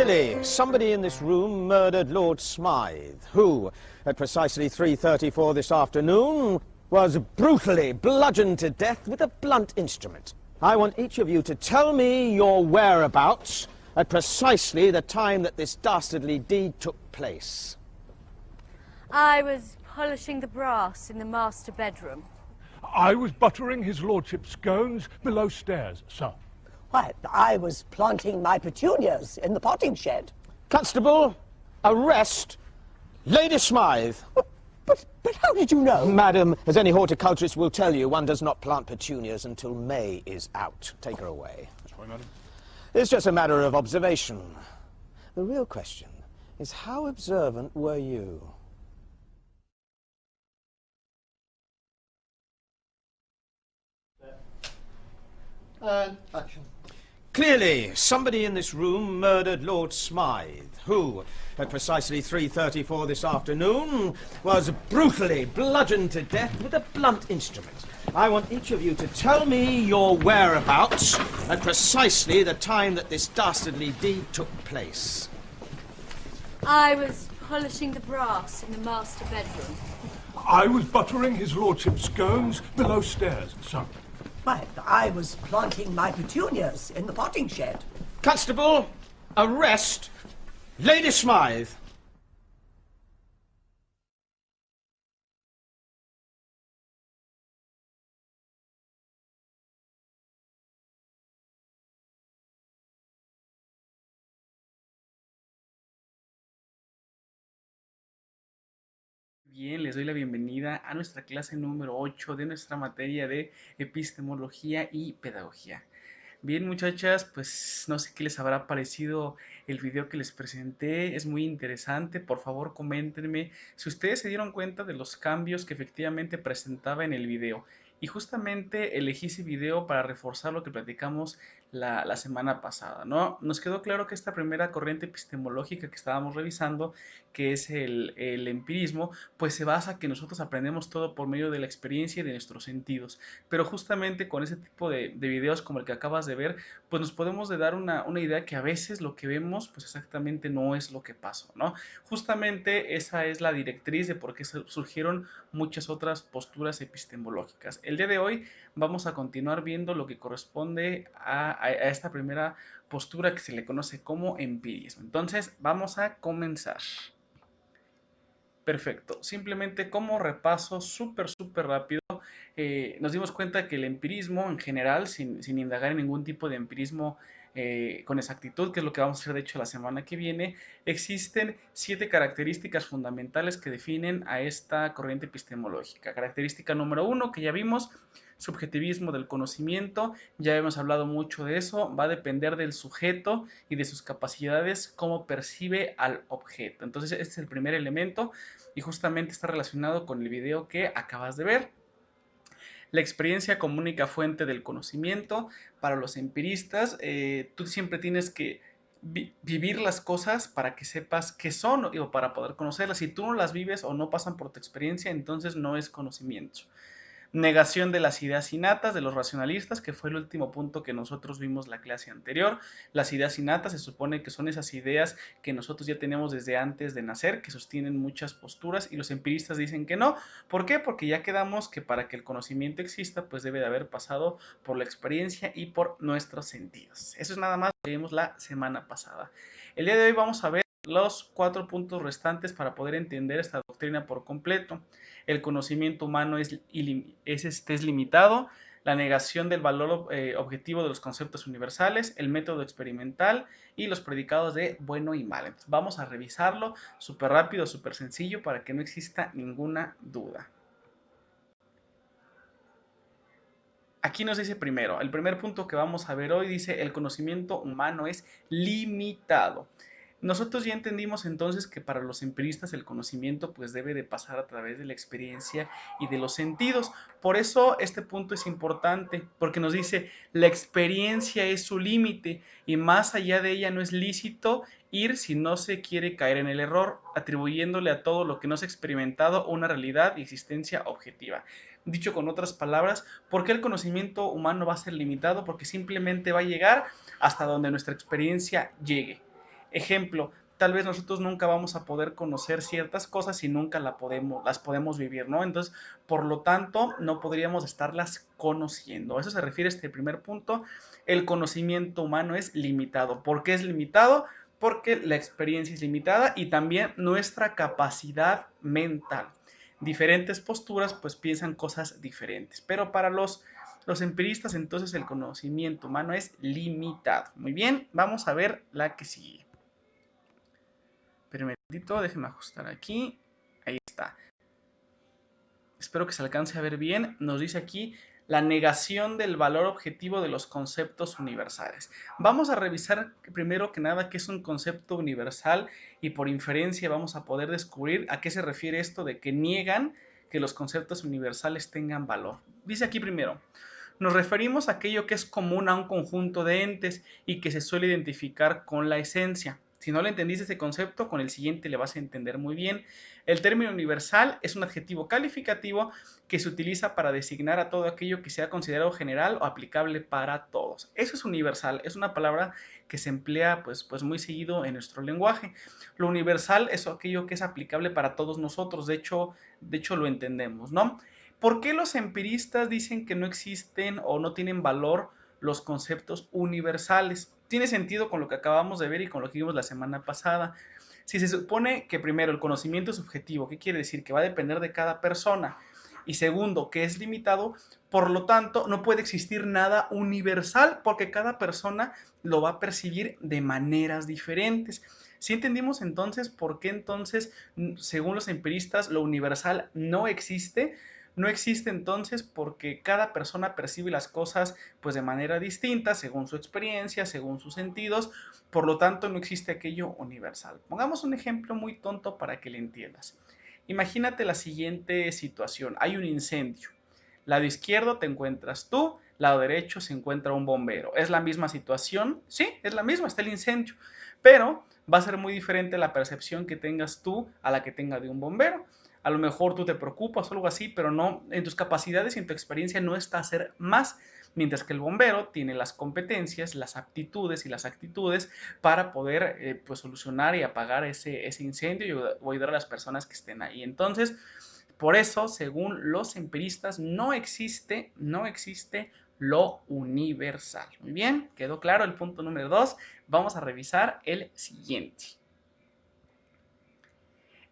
Clearly, somebody in this room murdered Lord Smythe, who, at precisely 3:34 this afternoon, was brutally bludgeoned to death with a blunt instrument. I want each of you to tell me your whereabouts at precisely the time that this dastardly deed took place. I was polishing the brass in the master bedroom. I was buttering his lordship's scones below stairs, sir. Why, I was planting my petunias in the potting shed. Constable, arrest Lady Smythe. But how did you know? Madam, as any horticulturist will tell you, one does not plant petunias until May is out. Take her away. Sorry, madam. It's just a matter of observation. The real question is, how observant were you? And action. Clearly, somebody in this room murdered Lord Smythe, who, at precisely 3:34 this afternoon, was brutally bludgeoned to death with a blunt instrument. I want each of you to tell me your whereabouts at precisely the time that this dastardly deed took place. I was polishing the brass in the master bedroom. I was buttering his lordship's scones below stairs, sir. Why, I was planting my petunias in the potting shed. Constable, arrest Lady Smythe. Bien, les doy la bienvenida a nuestra clase número 8 de nuestra materia de epistemología y pedagogía. Bien, muchachas, pues no sé qué les habrá parecido el video que les presenté, es muy interesante. Por favor, coméntenme si ustedes se dieron cuenta de los cambios que efectivamente presentaba en el video. Y justamente elegí ese video para reforzar lo que platicamos la semana pasada, ¿no? Nos quedó claro que esta primera corriente epistemológica que estábamos revisando, que es el empirismo, pues se basa en que nosotros aprendemos todo por medio de la experiencia y de nuestros sentidos. Pero justamente con ese tipo de videos como el que acabas de ver, pues nos podemos dar una idea que a veces lo que vemos, pues exactamente no es lo que pasó, ¿no? Justamente esa es la directriz de por qué surgieron muchas otras posturas epistemológicas. El día de hoy vamos a continuar viendo lo que corresponde a esta primera postura que se le conoce como empirismo. Entonces, vamos a comenzar. Perfecto. Simplemente como repaso súper rápido, nos dimos cuenta que el empirismo en general, sin indagar en ningún tipo de empirismo con exactitud, que es lo que vamos a hacer de hecho la semana que viene, existen 7 características fundamentales que definen a esta corriente epistemológica. Característica número 1, que ya vimos, subjetivismo del conocimiento, ya hemos hablado mucho de eso, va a depender del sujeto y de sus capacidades, cómo percibe al objeto. Entonces este es el primer elemento y justamente está relacionado con el video que acabas de ver. La experiencia como única fuente del conocimiento. Para los empiristas, tú siempre tienes que vivir las cosas para que sepas qué son o para poder conocerlas. Si tú no las vives o no pasan por tu experiencia, entonces no es conocimiento. Negación de las ideas innatas de los racionalistas, que fue el último punto que nosotros vimos la clase anterior. Las ideas innatas se supone que son esas ideas que nosotros ya tenemos desde antes de nacer, que sostienen muchas posturas, y los empiristas dicen que no. ¿Por qué? Porque ya quedamos que para que el conocimiento exista, pues debe de haber pasado por la experiencia y por nuestros sentidos. Eso es nada más lo que vimos la semana pasada. El día de hoy vamos a ver los 4 puntos restantes para poder entender esta doctrina por completo. El conocimiento humano es limitado, la negación del valor objetivo de los conceptos universales, el método experimental y los predicados de bueno y mal. Entonces, vamos a revisarlo súper rápido, súper sencillo, para que no exista ninguna duda. Aquí nos dice primero, el primer punto que vamos a ver hoy dice: el conocimiento humano es limitado. Nosotros ya entendimos entonces que para los empiristas el conocimiento pues debe de pasar a través de la experiencia y de los sentidos. Por eso este punto es importante, porque nos dice: la experiencia es su límite y más allá de ella no es lícito ir si no se quiere caer en el error, atribuyéndole a todo lo que no se ha experimentado una realidad y existencia objetiva. Dicho con otras palabras, ¿por qué el conocimiento humano va a ser limitado? Porque simplemente va a llegar hasta donde nuestra experiencia llegue. Ejemplo, tal vez nosotros nunca vamos a poder conocer ciertas cosas y nunca las podemos vivir, ¿no? Entonces, por lo tanto, no podríamos estarlas conociendo. A eso se refiere este primer punto. El conocimiento humano es limitado. ¿Por qué es limitado? Porque la experiencia es limitada y también nuestra capacidad mental. Diferentes posturas pues piensan cosas diferentes, pero para los empiristas entonces el conocimiento humano es limitado. Muy bien, vamos a ver la que sigue. Permítito, déjenme ajustar aquí. Ahí está. Espero que se alcance a ver bien. Nos dice aquí la negación del valor objetivo de los conceptos universales. Vamos a revisar primero que nada qué es un concepto universal y por inferencia vamos a poder descubrir a qué se refiere esto de que niegan que los conceptos universales tengan valor. Dice aquí primero, nos referimos a aquello que es común a un conjunto de entes y que se suele identificar con la esencia. Si no le entendiste ese concepto, con el siguiente le vas a entender muy bien. El término universal es un adjetivo calificativo que se utiliza para designar a todo aquello que sea considerado general o aplicable para todos. Eso es universal, es una palabra que se emplea pues muy seguido en nuestro lenguaje. Lo universal es aquello que es aplicable para todos nosotros, de hecho lo entendemos, ¿no? ¿Por qué los empiristas dicen que no existen o no tienen valor los conceptos universales? Tiene sentido con lo que acabamos de ver y con lo que vimos la semana pasada. Si se supone que primero el conocimiento es subjetivo, ¿qué quiere decir? Que va a depender de cada persona. Y segundo, que es limitado, por lo tanto, no puede existir nada universal porque cada persona lo va a percibir de maneras diferentes. ¿Sí entendimos entonces por qué entonces, según los empiristas, lo universal no existe? No existe entonces porque cada persona percibe las cosas pues de manera distinta, según su experiencia, según sus sentidos, por lo tanto no existe aquello universal. Pongamos un ejemplo muy tonto para que le entiendas. Imagínate la siguiente situación, hay un incendio. Lado izquierdo te encuentras tú, lado derecho se encuentra un bombero. ¿Es la misma situación? Sí, es la misma, está el incendio, pero va a ser muy diferente la percepción que tengas tú a la que tenga de un bombero. A lo mejor tú te preocupas o algo así, pero no, en tus capacidades y en tu experiencia no está hacer más, mientras que el bombero tiene las competencias, las aptitudes y las actitudes para poder pues solucionar y apagar ese incendio y ayudar a las personas que estén ahí. Entonces, por eso, según los empiristas, no existe lo universal. Muy bien, quedó claro el punto número 2. Vamos a revisar el siguiente.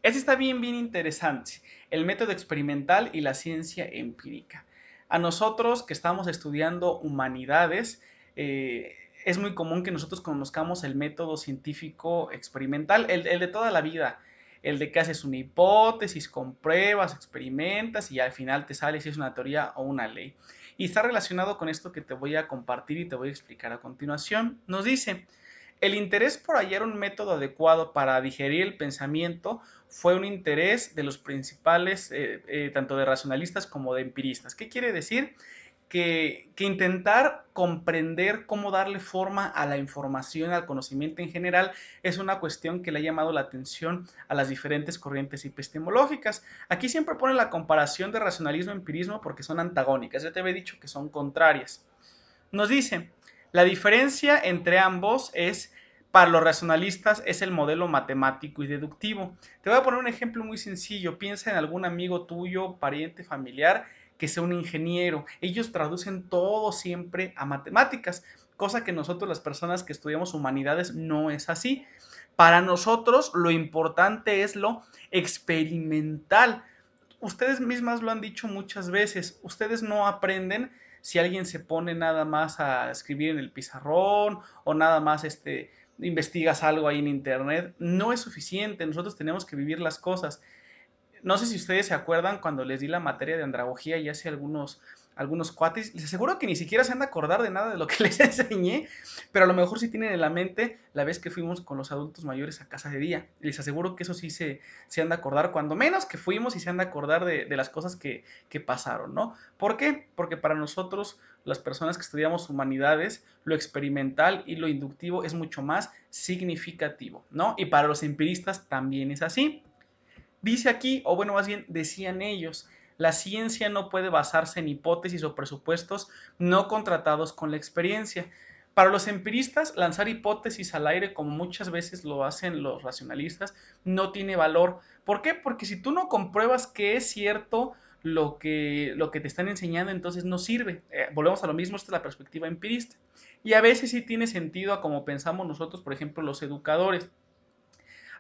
Este está bien interesante, el método experimental y la ciencia empírica. A nosotros que estamos estudiando humanidades, es muy común que nosotros conozcamos el método científico experimental, el de toda la vida, el de que haces una hipótesis, compruebas, experimentas y al final te sale si es una teoría o una ley. Y está relacionado con esto que te voy a compartir y te voy a explicar a continuación. Nos dice, el interés por hallar un método adecuado para digerir el pensamiento fue un interés de los principales, tanto de racionalistas como de empiristas. ¿Qué quiere decir? Que intentar comprender cómo darle forma a la información, al conocimiento en general, es una cuestión que le ha llamado la atención a las diferentes corrientes epistemológicas. Aquí siempre ponen la comparación de racionalismo y empirismo porque son antagónicas. Ya te había dicho que son contrarias. Nos dice, la diferencia entre ambos es, para los racionalistas, es el modelo matemático y deductivo. Te voy a poner un ejemplo muy sencillo. Piensa en algún amigo tuyo, pariente, familiar, que sea un ingeniero. Ellos traducen todo siempre a matemáticas, cosa que nosotros, las personas que estudiamos humanidades, no es así. Para nosotros, lo importante es lo experimental. Ustedes mismas lo han dicho muchas veces. Ustedes no aprenden si alguien se pone nada más a escribir en el pizarrón o nada más investigas algo ahí en internet. No es suficiente, nosotros tenemos que vivir las cosas. No sé si ustedes se acuerdan cuando les di la materia de andragogía y hace algunos cuates, les aseguro que ni siquiera se han de acordar de nada de lo que les enseñé, pero a lo mejor sí tienen en la mente la vez que fuimos con los adultos mayores a casa de día. Les aseguro que eso sí se han de acordar, cuando menos que fuimos y se han de acordar de las cosas que pasaron, ¿no? ¿Por qué? Porque para nosotros, las personas que estudiamos humanidades, lo experimental y lo inductivo es mucho más significativo, ¿no? Y para los empiristas también es así. Dice aquí, o bueno, más bien decían ellos, la ciencia no puede basarse en hipótesis o presupuestos no contratados con la experiencia. Para los empiristas, lanzar hipótesis al aire, como muchas veces lo hacen los racionalistas, no tiene valor. ¿Por qué? Porque si tú no compruebas que es cierto lo que te están enseñando, entonces no sirve. Volvemos a lo mismo, esta es la perspectiva empirista. Y a veces sí tiene sentido a como pensamos nosotros, por ejemplo, los educadores.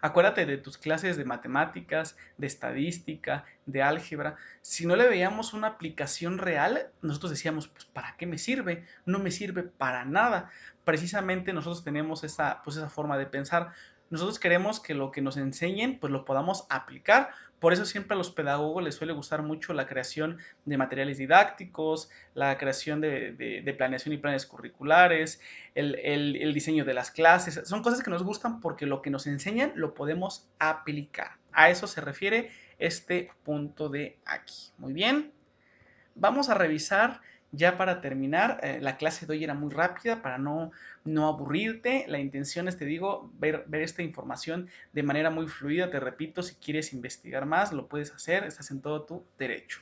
Acuérdate de tus clases de matemáticas, de estadística, de álgebra. Si no le veíamos una aplicación real, nosotros decíamos, pues, ¿para qué me sirve? No me sirve para nada. Precisamente nosotros tenemos esa forma de pensar. Nosotros queremos que lo que nos enseñen, pues lo podamos aplicar. Por eso siempre a los pedagogos les suele gustar mucho la creación de materiales didácticos, la creación de planeación y planes curriculares, el diseño de las clases. Son cosas que nos gustan porque lo que nos enseñan lo podemos aplicar. A eso se refiere este punto de aquí. Muy bien. Vamos a revisar ya para terminar. La clase de hoy era muy rápida para no aburrirte. La intención es, te digo, ver esta información de manera muy fluida. Te repito, si quieres investigar más, lo puedes hacer. Estás en todo tu derecho.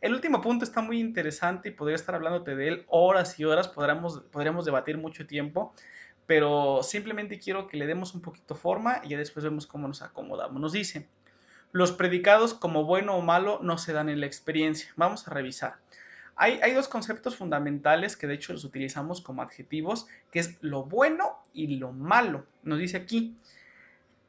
El último punto está muy interesante y podría estar hablándote de él horas y horas. Podríamos debatir mucho tiempo, pero simplemente quiero que le demos un poquito forma y ya después vemos cómo nos acomodamos. Nos dice, los predicados como bueno o malo no se dan en la experiencia. Vamos a revisar. Hay dos conceptos fundamentales que de hecho los utilizamos como adjetivos, que es lo bueno y lo malo. Nos dice aquí,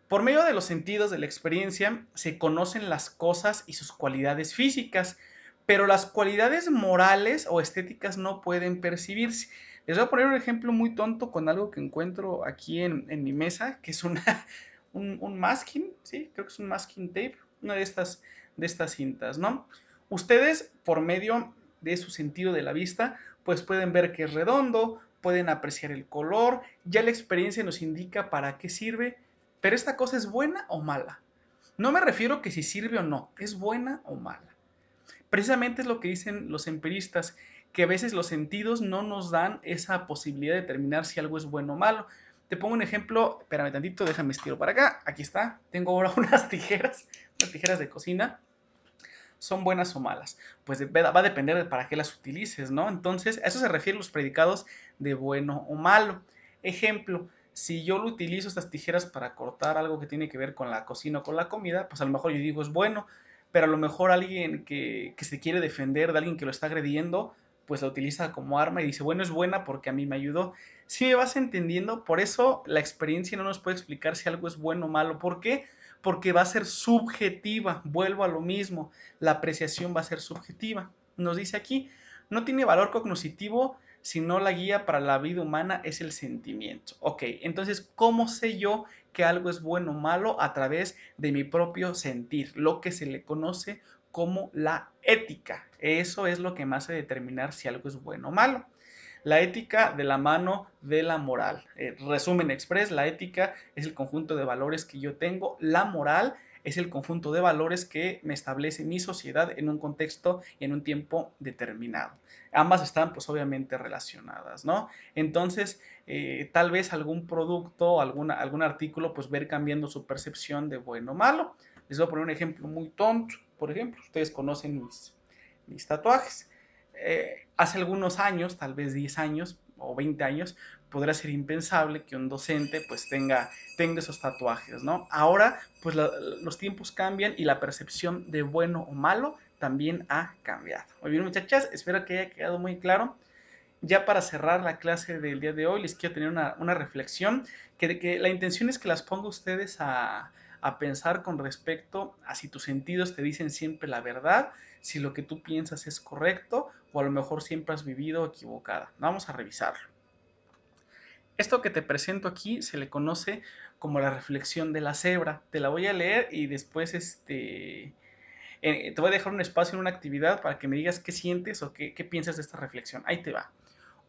por medio de los sentidos de la experiencia se conocen las cosas y sus cualidades físicas, pero las cualidades morales o estéticas no pueden percibirse. Les voy a poner un ejemplo muy tonto con algo que encuentro aquí en mi mesa, que es un masking, ¿sí? Creo que es un masking tape, una de estas cintas, ¿no? Ustedes, por medio de su sentido de la vista, pues pueden ver que es redondo, pueden apreciar el color, ya la experiencia nos indica para qué sirve, pero esta cosa es buena o mala. No me refiero que si sirve o no, es buena o mala. Precisamente es lo que dicen los empiristas, que a veces los sentidos no nos dan esa posibilidad de determinar si algo es bueno o malo. Te pongo un ejemplo, espérame tantito, déjame estiro para acá, aquí está, tengo ahora unas tijeras de cocina. ¿Son buenas o malas? Pues va a depender de para qué las utilices, ¿no? Entonces, a eso se refieren los predicados de bueno o malo. Ejemplo, si yo lo utilizo estas tijeras para cortar algo que tiene que ver con la cocina o con la comida, pues a lo mejor yo digo es bueno, pero a lo mejor alguien que se quiere defender de alguien que lo está agrediendo, pues la utiliza como arma y dice, bueno, es buena porque a mí me ayudó. Si me vas entendiendo, por eso la experiencia no nos puede explicar si algo es bueno o malo. ¿Por qué? Porque va a ser subjetiva, vuelvo a lo mismo, la apreciación va a ser subjetiva. Nos dice aquí, no tiene valor cognoscitivo, sino la guía para la vida humana es el sentimiento. Ok, entonces, ¿cómo sé yo que algo es bueno o malo? A través de mi propio sentir, lo que se le conoce como la ética. Eso es lo que me hace determinar si algo es bueno o malo. La ética de la mano de la moral. Resumen express, la ética es el conjunto de valores que yo tengo, la moral es el conjunto de valores que me establece mi sociedad en un contexto y en un tiempo determinado. Ambas están pues obviamente relacionadas, ¿no? Entonces, tal vez algún producto, algún artículo, pues ver cambiando su percepción de bueno o malo. Les voy a poner un ejemplo muy tonto. Por ejemplo, ustedes conocen mis tatuajes. Hace algunos años, tal vez 10 años o 20 años, podría ser impensable que un docente pues tenga esos tatuajes, ¿no? Ahora, pues los tiempos cambian y la percepción de bueno o malo también ha cambiado. Muy bien, muchachas, espero que haya quedado muy claro. Ya para cerrar la clase del día de hoy, les quiero tener una reflexión, que la intención es que las ponga ustedes a pensar con respecto a si tus sentidos te dicen siempre la verdad, si lo que tú piensas es correcto o a lo mejor siempre has vivido equivocada. Vamos a revisarlo. Esto que te presento aquí se le conoce como la reflexión de la cebra. Te la voy a leer y después te voy a dejar un espacio en una actividad para que me digas qué sientes o qué piensas de esta reflexión. Ahí te va.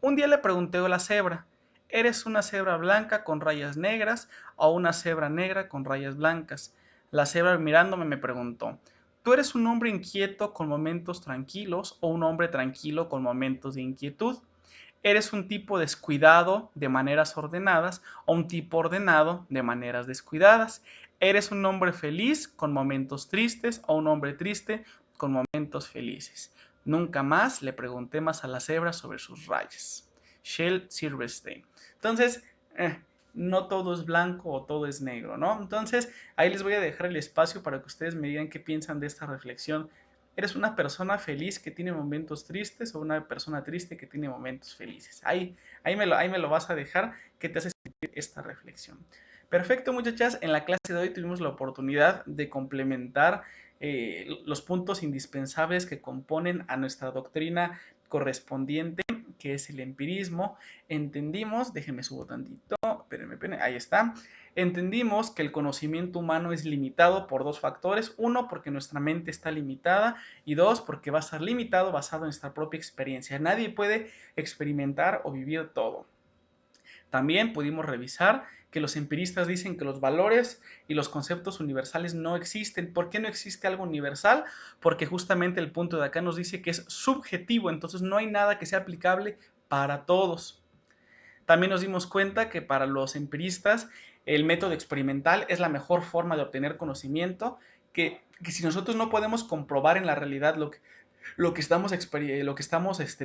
Un día le pregunté a la cebra, ¿eres una cebra blanca con rayas negras o una cebra negra con rayas blancas? La cebra mirándome me preguntó, ¿tú eres un hombre inquieto con momentos tranquilos o un hombre tranquilo con momentos de inquietud? ¿Eres un tipo descuidado de maneras ordenadas o un tipo ordenado de maneras descuidadas? ¿Eres un hombre feliz con momentos tristes o un hombre triste con momentos felices? Nunca más le pregunté más a la cebra sobre sus rayas. Shel Silverstein. Entonces, no todo es blanco o todo es negro, ¿no? Entonces, ahí les voy a dejar el espacio para que ustedes me digan qué piensan de esta reflexión. ¿Eres una persona feliz que tiene momentos tristes o una persona triste que tiene momentos felices? Ahí me lo vas a dejar, que te hace sentir esta reflexión. Perfecto, muchachas. En la clase de hoy tuvimos la oportunidad de complementar los puntos indispensables que componen a nuestra doctrina correspondiente, que es el empirismo. Entendimos, déjenme subo tantito, espérenme, ahí está. Entendimos que el conocimiento humano es limitado por dos factores. Uno, porque nuestra mente está limitada, y dos, porque va a estar limitado basado en nuestra propia experiencia. Nadie puede experimentar o vivir todo. También pudimos revisar que los empiristas dicen que los valores y los conceptos universales no existen. ¿Por qué no existe algo universal? Porque justamente el punto de acá nos dice que es subjetivo, entonces no hay nada que sea aplicable para todos. También nos dimos cuenta que para los empiristas el método experimental es la mejor forma de obtener conocimiento, que si nosotros no podemos comprobar en la realidad lo que estamos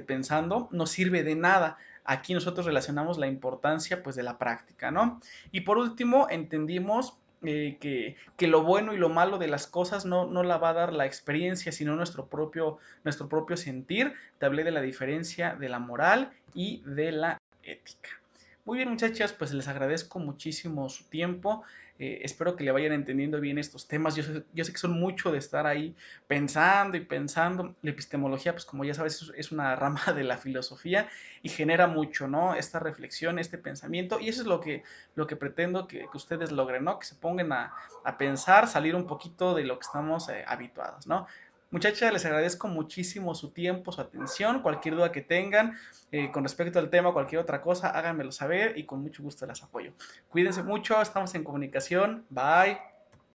pensando, no sirve de nada. Aquí nosotros relacionamos la importancia pues de la práctica, ¿no? Y por último entendimos que lo bueno y lo malo de las cosas no la va a dar la experiencia, sino nuestro propio sentir. Te hablé de la diferencia de la moral y de la ética. Muy bien, muchachas, pues les agradezco muchísimo su tiempo. Espero que le vayan entendiendo bien estos temas. Yo sé que son mucho de estar ahí pensando y pensando. La epistemología, pues como ya sabes, es una rama de la filosofía y genera mucho, ¿no? Esta reflexión, este pensamiento, y eso es lo que pretendo que ustedes logren, ¿no? Que se pongan a pensar, salir un poquito de lo que estamos habituados, ¿no? Muchachas, les agradezco muchísimo su tiempo, su atención. Cualquier duda que tengan con respecto al tema, cualquier otra cosa, háganmelo saber y con mucho gusto las apoyo. Cuídense mucho, estamos en comunicación. Bye.